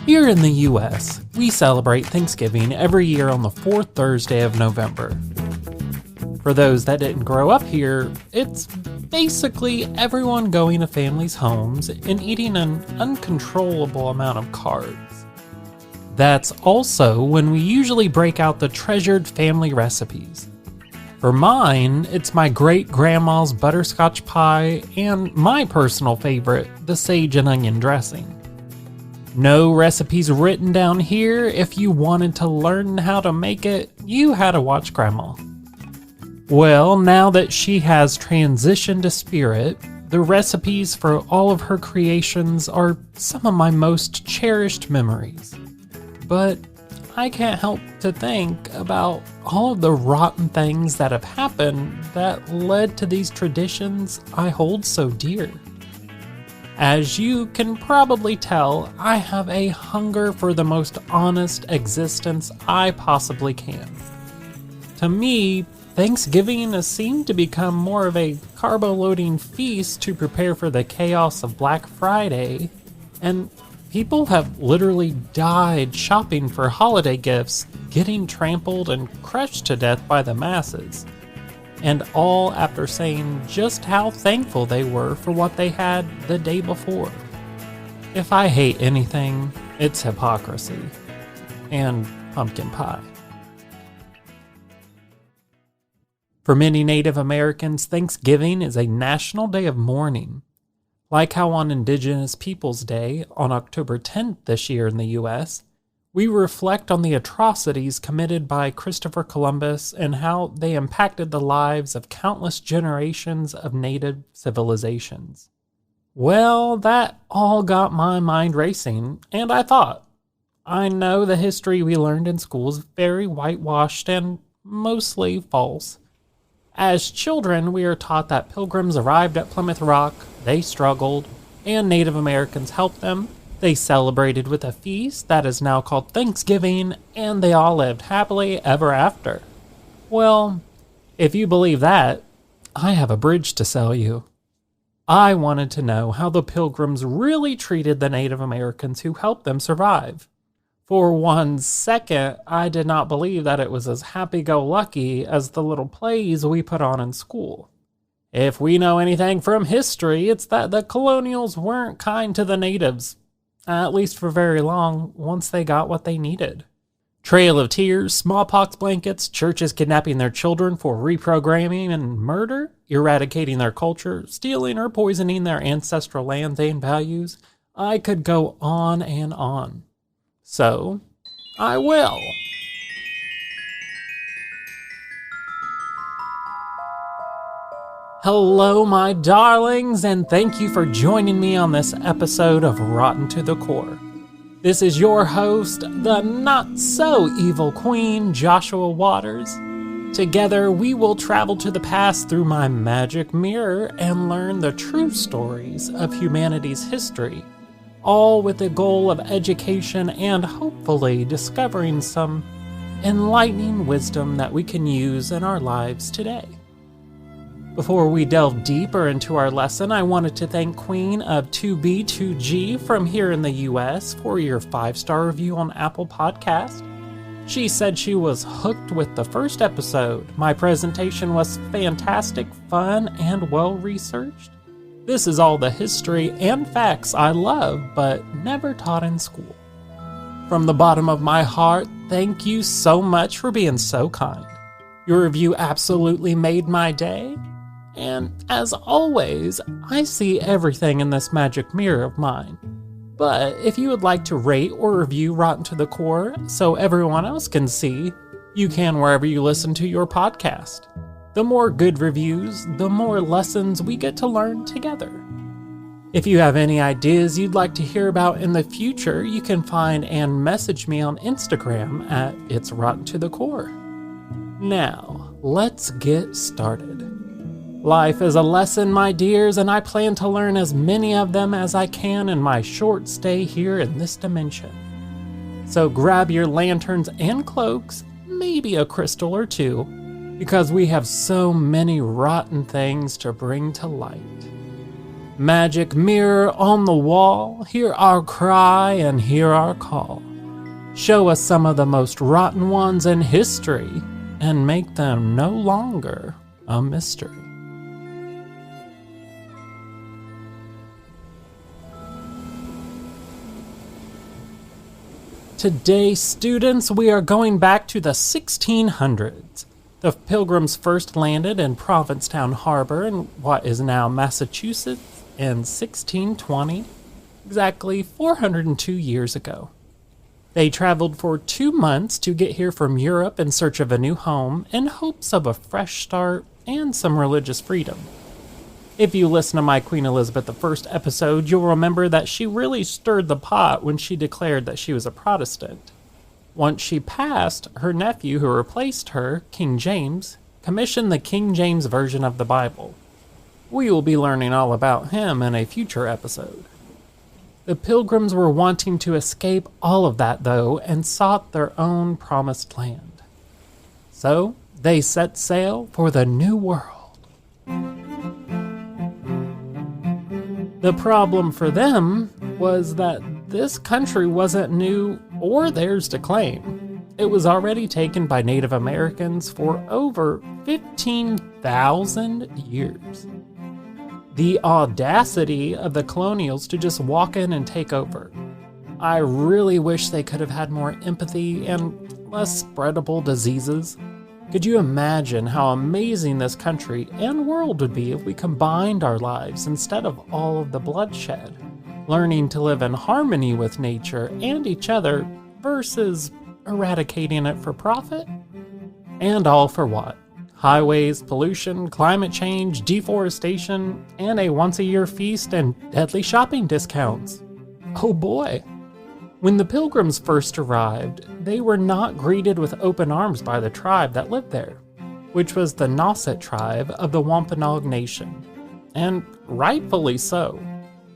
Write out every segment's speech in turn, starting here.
Here in the US, we celebrate Thanksgiving every year on the fourth Thursday of November. For those that didn't grow up here, it's basically everyone going to families' homes and eating an uncontrollable amount of carbs. That's also when we usually break out the treasured family recipes. For mine, it's my great-grandma's butterscotch pie and my personal favorite, the sage and onion dressing. No recipes written down here. If you wanted to learn how to make it, you had to watch Grandma. Well, now that she has transitioned to spirit, the recipes for all of her creations are some of my most cherished memories. But I can't help to think about all of the rotten things that have happened that led to these traditions I hold so dear. As you can probably tell, I have a hunger for the most honest existence I possibly can. To me, Thanksgiving has seemed to become more of a carbo-loading feast to prepare for the chaos of Black Friday, and people have literally died shopping for holiday gifts, getting trampled and crushed to death by the masses. And all after saying just how thankful they were for what they had the day before. If I hate anything, it's hypocrisy. And pumpkin pie. For many Native Americans, Thanksgiving is a national day of mourning. Like how on Indigenous Peoples Day, on October 10th this year in the U.S., we reflect on the atrocities committed by Christopher Columbus and how they impacted the lives of countless generations of native civilizations. Well, that all got my mind racing, and I thought, I know the history we learned in school is very whitewashed and mostly false. As children, we are taught that Pilgrims arrived at Plymouth Rock, they struggled, and Native Americans helped them. They celebrated with a feast that is now called Thanksgiving, and they all lived happily ever after. Well, if you believe that, I have a bridge to sell you. I wanted to know how the Pilgrims really treated the Native Americans who helped them survive. For 1 second, I did not believe that it was as happy-go-lucky as the little plays we put on in school. If we know anything from history, it's that the colonials weren't kind to the natives. At least for very long, once they got what they needed. Trail of tears, smallpox blankets, churches kidnapping their children for reprogramming and murder, eradicating their culture, stealing or poisoning their ancestral lands and values. I could go on and on. So, I will. Hello, my darlings, and thank you for joining me on this episode of Rotten to the Core. This is your host, the not-so-evil queen, Joshua Waters. Together, we will travel to the past through my magic mirror and learn the true stories of humanity's history, all with the goal of education and hopefully discovering some enlightening wisdom that we can use in our lives today. Before we delve deeper into our lesson, I wanted to thank Queen of 2B2G from here in the US for your 5-star review on Apple Podcast. She said she was hooked with the first episode. My presentation was fantastic, fun, and well-researched. This is all the history and facts I love, but never taught in school. From the bottom of my heart, thank you so much for being so kind. Your review absolutely made my day. And as always, I see everything in this magic mirror of mine. But if you would like to rate or review Rotten to the Core so everyone else can see, you can wherever you listen to your podcast. The more good reviews, the more lessons we get to learn together. If you have any ideas you'd like to hear about in the future, you can find and message me on Instagram at It's Rotten to the Core. Now, let's get started. Life is a lesson, my dears, and I plan to learn as many of them as I can in my short stay here in this dimension. So grab your lanterns and cloaks, maybe a crystal or two, because we have so many rotten things to bring to light. Magic mirror on the wall, hear our cry and hear our call. Show us some of the most rotten ones in history and make them no longer a mystery. Today, students, we are going back to the 1600s. The Pilgrims first landed in Provincetown Harbor in what is now Massachusetts in 1620, exactly 402 years ago. They traveled for 2 months to get here from Europe in search of a new home in hopes of a fresh start and some religious freedom. If you listen to my Queen Elizabeth I episode, you'll remember that she really stirred the pot when she declared that she was a Protestant. Once she passed, her nephew who replaced her, King James, commissioned the King James Version of the Bible. We will be learning all about him in a future episode. The Pilgrims were wanting to escape all of that, though, and sought their own promised land. So, they set sail for the New World. The problem for them was that this country wasn't new or theirs to claim. It was already taken by Native Americans for over 15,000 years. The audacity of the colonials to just walk in and take over. I really wish they could have had more empathy and less spreadable diseases. Could you imagine how amazing this country and world would be if we combined our lives instead of all of the bloodshed, learning to live in harmony with nature and each other versus eradicating it for profit? And all for what? Highways, pollution, climate change, deforestation, and a once-a-year feast and deadly shopping discounts. Oh boy. When the Pilgrims first arrived, they were not greeted with open arms by the tribe that lived there, which was the Nauset tribe of the Wampanoag Nation. And rightfully so.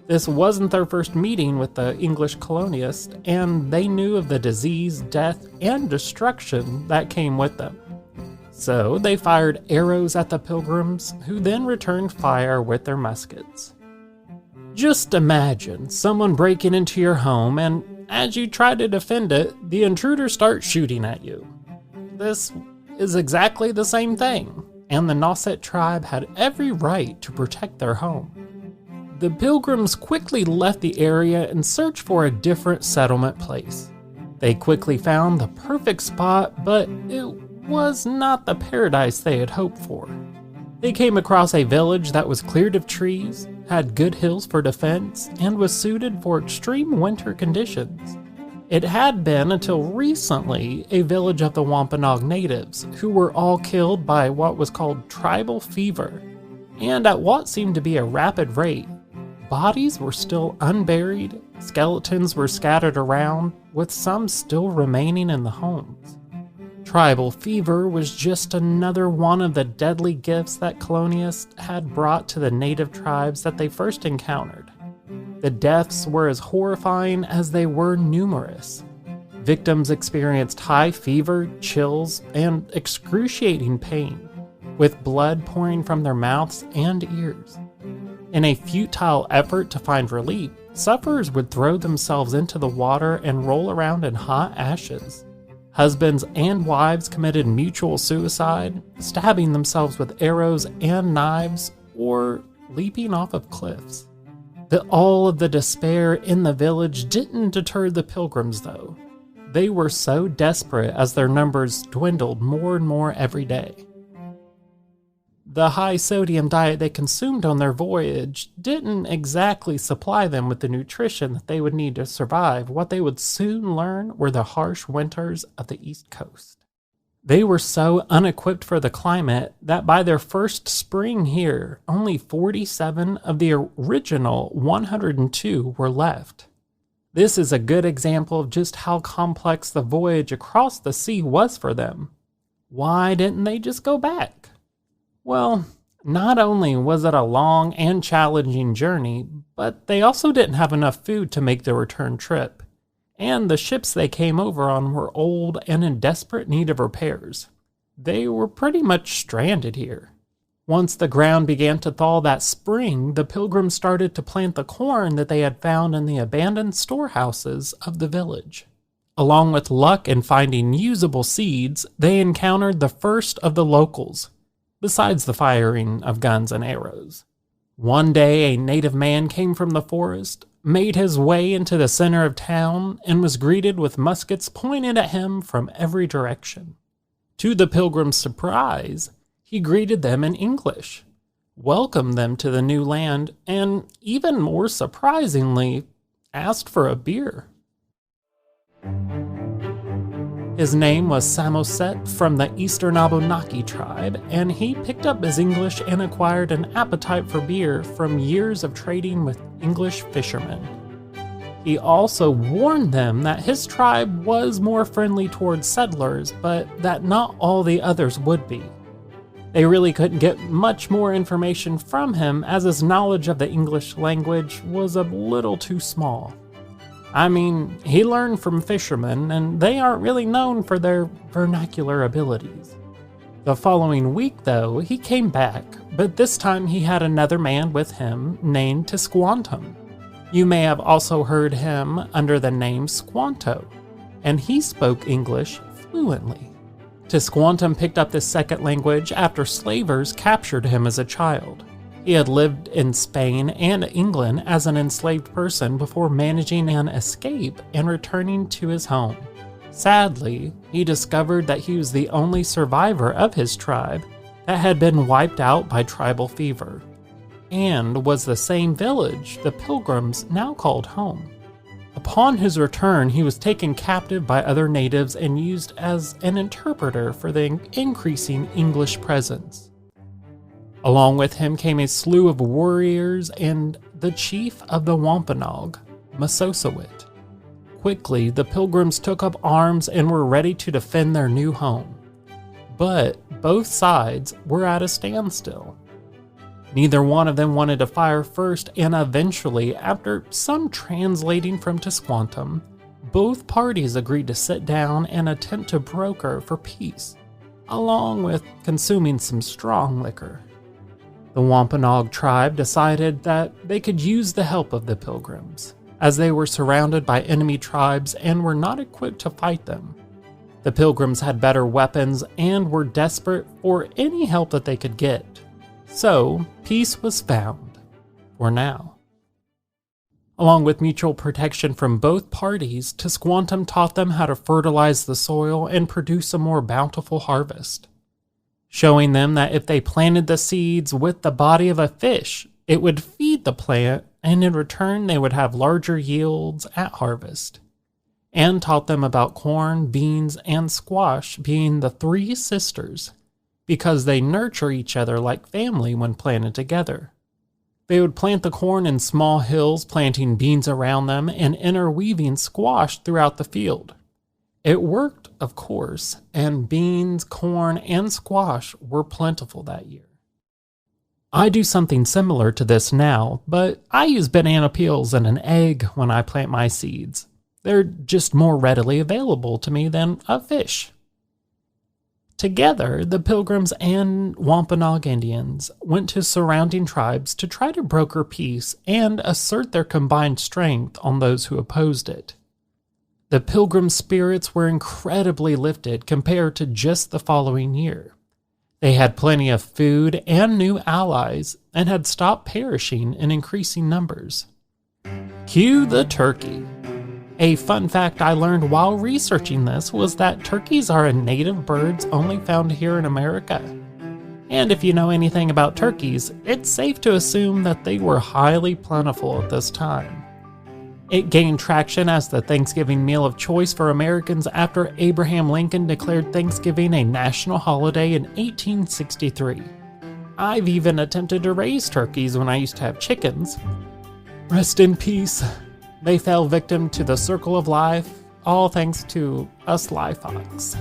This wasn't their first meeting with the English colonists, and they knew of the disease, death, and destruction that came with them. So they fired arrows at the Pilgrims, who then returned fire with their muskets. Just imagine someone breaking into your home, and as you try to defend it, the intruder starts shooting at you. This is exactly the same thing, and the Nauset tribe had every right to protect their home. The Pilgrims quickly left the area in search for a different settlement place. They quickly found the perfect spot, but it was not the paradise they had hoped for. They came across a village that was cleared of trees, had good hills for defense, and was suited for extreme winter conditions. It had been, until recently, a village of the Wampanoag natives, who were all killed by what was called tribal fever, and at what seemed to be a rapid rate. Bodies were still unburied, skeletons were scattered around, with some still remaining in the homes. Tribal fever was just another one of the deadly gifts that colonists had brought to the native tribes that they first encountered. The deaths were as horrifying as they were numerous. Victims experienced high fever, chills, and excruciating pain, with blood pouring from their mouths and ears. In a futile effort to find relief, sufferers would throw themselves into the water and roll around in hot ashes. Husbands and wives committed mutual suicide, stabbing themselves with arrows and knives, or leaping off of cliffs. All of the despair in the village didn't deter the Pilgrims, though. They were so desperate as their numbers dwindled more and more every day. The high-sodium diet they consumed on their voyage didn't exactly supply them with the nutrition that they would need to survive what they would soon learn were the harsh winters of the East Coast. They were so unequipped for the climate that by their first spring here, only 47 of the original 102 were left. This is a good example of just how complex the voyage across the sea was for them. Why didn't they just go back? Well, not only was it a long and challenging journey, but they also didn't have enough food to make the return trip. And the ships they came over on were old and in desperate need of repairs. They were pretty much stranded here. Once the ground began to thaw that spring, the Pilgrims started to plant the corn that they had found in the abandoned storehouses of the village. Along with luck in finding usable seeds, they encountered the first of the locals, besides the firing of guns and arrows. One day, a native man came from the forest, made his way into the center of town, and was greeted with muskets pointed at him from every direction. To the Pilgrims' surprise, he greeted them in English, welcomed them to the new land, and, even more surprisingly, asked for a beer. His name was Samoset from the Eastern Abenaki tribe, and he picked up his English and acquired an appetite for beer from years of trading with English fishermen. He also warned them that his tribe was more friendly towards settlers, but that not all the others would be. They really couldn't get much more information from him, as his knowledge of the English language was a little too small. I mean, he learned from fishermen, and they aren't really known for their vernacular abilities. The following week, though, he came back, but this time he had another man with him named Tisquantum. You may have also heard him under the name Squanto, and he spoke English fluently. Tisquantum picked up this second language after slavers captured him as a child. He had lived in Spain and England as an enslaved person before managing an escape and returning to his home. Sadly, he discovered that he was the only survivor of his tribe that had been wiped out by tribal fever, and was the same village the Pilgrims now called home. Upon his return, he was taken captive by other natives and used as an interpreter for the increasing English presence. Along with him came a slew of warriors and the chief of the Wampanoag, Massasoit. Quickly, the Pilgrims took up arms and were ready to defend their new home. But both sides were at a standstill. Neither one of them wanted to fire first, and eventually, after some translating from Tisquantum, both parties agreed to sit down and attempt to broker for peace, along with consuming some strong liquor. The Wampanoag tribe decided that they could use the help of the Pilgrims, as they were surrounded by enemy tribes and were not equipped to fight them. The Pilgrims had better weapons and were desperate for any help that they could get. So, peace was found, for now. Along with mutual protection from both parties, Tisquantum taught them how to fertilize the soil and produce a more bountiful harvest, showing them that if they planted the seeds with the body of a fish, it would feed the plant, and in return they would have larger yields at harvest, and taught them about corn, beans, and squash being the three sisters, because they nurture each other like family when planted together. They would plant the corn in small hills, planting beans around them, and interweaving squash throughout the field. It worked, of course, and beans, corn, and squash were plentiful that year. I do something similar to this now, but I use banana peels and an egg when I plant my seeds. They're just more readily available to me than a fish. Together, the Pilgrims and Wampanoag Indians went to surrounding tribes to try to broker peace and assert their combined strength on those who opposed it. The Pilgrim spirits were incredibly lifted compared to just the following year. They had plenty of food and new allies and had stopped perishing in increasing numbers. Cue the turkey. A fun fact I learned while researching this was that turkeys are a native bird only found here in America. And if you know anything about turkeys, it's safe to assume that they were highly plentiful at this time. It gained traction as the Thanksgiving meal of choice for Americans after Abraham Lincoln declared Thanksgiving a national holiday in 1863. I've even attempted to raise turkeys when I used to have chickens. Rest in peace. They fell victim to the circle of life, all thanks to a sly fox.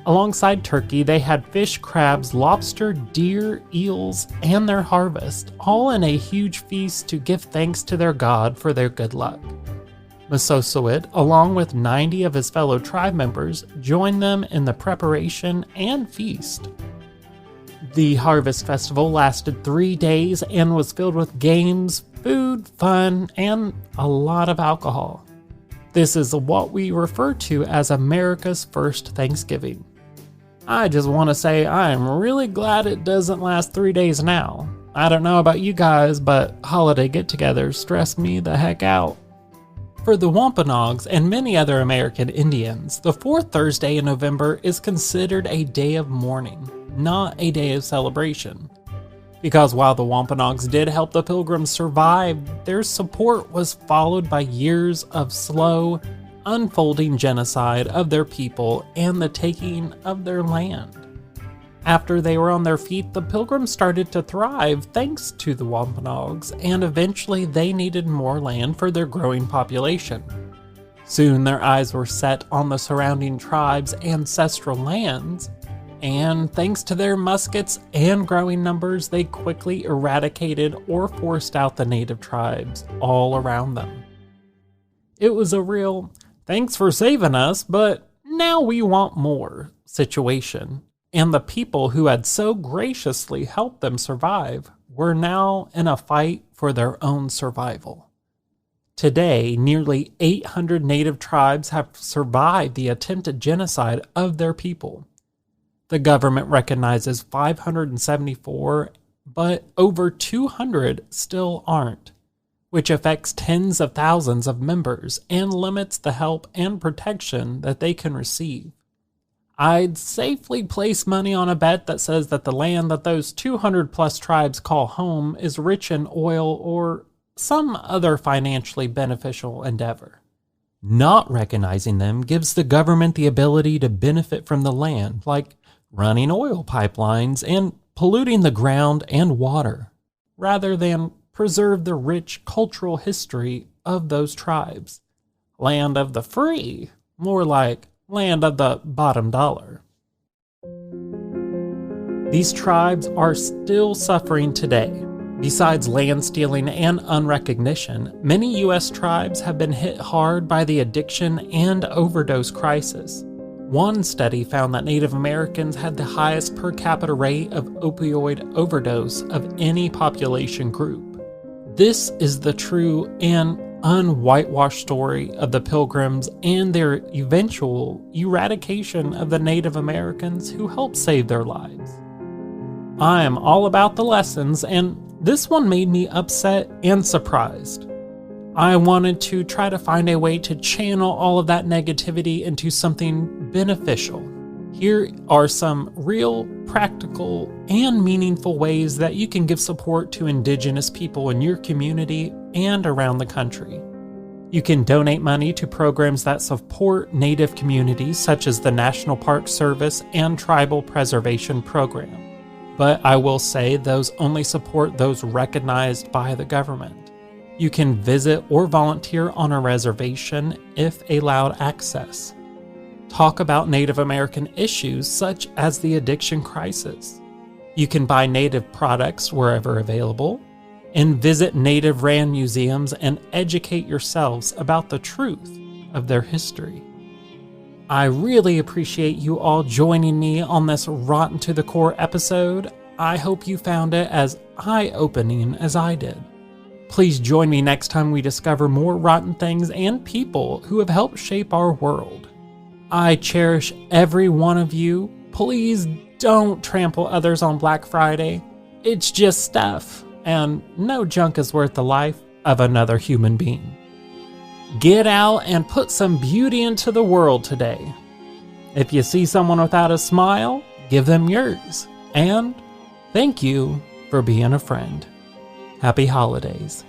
Alongside turkey, they had fish, crabs, lobster, deer, eels, and their harvest, all in a huge feast to give thanks to their god for their good luck. Massasoit, along with 90 of his fellow tribe members, joined them in the preparation and feast. The Harvest Festival lasted 3 days and was filled with games, food, fun, and a lot of alcohol. This is what we refer to as America's first Thanksgiving. I just want to say I am really glad it doesn't last 3 days now. I don't know about you guys, but holiday get-togethers stress me the heck out. For the Wampanoags and many other American Indians, the fourth Thursday in November is considered a day of mourning, not a day of celebration. Because while the Wampanoags did help the Pilgrims survive, their support was followed by years of slow, unfolding genocide of their people and the taking of their land. After they were on their feet, the Pilgrims started to thrive thanks to the Wampanoags, and eventually they needed more land for their growing population. Soon their eyes were set on the surrounding tribes' ancestral lands, and thanks to their muskets and growing numbers, they quickly eradicated or forced out the native tribes all around them. It was a real, thanks for saving us, but now we want more situation, and the people who had so graciously helped them survive were now in a fight for their own survival. Today, nearly 800 native tribes have survived the attempted genocide of their people. The government recognizes 574, but over 200 still aren't, which affects tens of thousands of members and limits the help and protection that they can receive. I'd safely place money on a bet that says that the land that those 200 plus tribes call home is rich in oil or some other financially beneficial endeavor. Not recognizing them gives the government the ability to benefit from the land, like running oil pipelines and polluting the ground and water, rather than preserve the rich cultural history of those tribes. Land of the free, more like land of the bottom dollar. These tribes are still suffering today. Besides land stealing and unrecognition, many U.S. tribes have been hit hard by the addiction and overdose crisis. One study found that Native Americans had the highest per capita rate of opioid overdose of any population group. This is the true and unwhitewashed story of the Pilgrims and their eventual eradication of the Native Americans who helped save their lives. I am all about the lessons, and this one made me upset and surprised. I wanted to try to find a way to channel all of that negativity into something beneficial. Here are some real, practical, and meaningful ways that you can give support to Indigenous people in your community and around the country. You can donate money to programs that support Native communities, such as the National Park Service and Tribal Preservation Program. But I will say those only support those recognized by the government. You can visit or volunteer on a reservation if allowed access. Talk about Native American issues such as the addiction crisis. You can buy Native products wherever available, and visit Native-ran museums and educate yourselves about the truth of their history. I really appreciate you all joining me on this Rotten to the Core episode. I hope you found it as eye-opening as I did. Please join me next time we discover more rotten things and people who have helped shape our world. I cherish every one of you. Please don't trample others on Black Friday. It's just stuff, and no junk is worth the life of another human being. Get out and put some beauty into the world today. If you see someone without a smile, give them yours. And thank you for being a friend. Happy holidays.